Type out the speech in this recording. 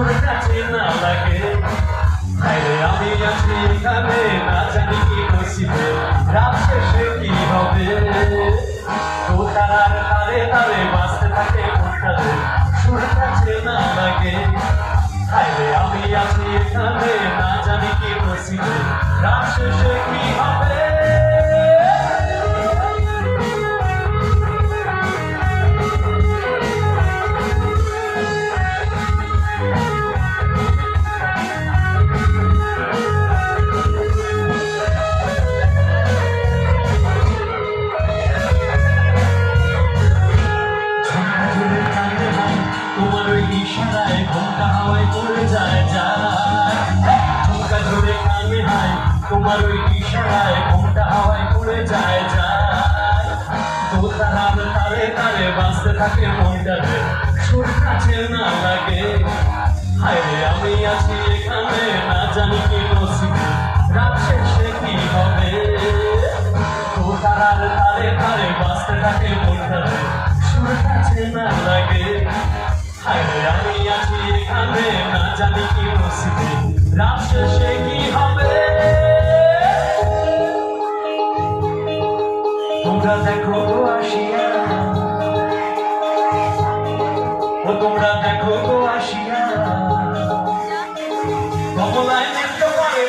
সুরটা চেনা লাগে। আরে আমি আছি এখানে, না জানি কি নসিবে, রাত শেষে কি হবে। তো তারার তারে তারে বাঁচতে থাকে মনটারে, সুরটা চেনা লাগে। আরে আমি আছি এখানে, না জানি কি নসিবে, রাত শেষে কি হবে। তোমার ওই ইশারায় ঘুমটা হাওয়ায় পড়ে যায় যায়, ঝুমকা ধরে কানে হায়। তোমার ওই ইশারায় ঘুমটা হাওয়ায় পড়ে যায় যায়। তো তারার তারে তারে বাঁচতে থাকে মনটারে, সুরটা চেনা লাগে। হায় রে আমি আছি এখানে, না জানি কি নসিবে, রাত শেষে কি হবে। তো তারার তারে তারে বাঁচতে থাকে মনটারে, সুরটা চেনা লাগে। হায় রে আমি আছি এখানে, না জানি কি নসিবে, রাত শেষে কি হবে। তোমরা দেখো গো আসিয়া, ও তোমরা দেখো গো আসিয়া, কমলায় নৃত্য করে।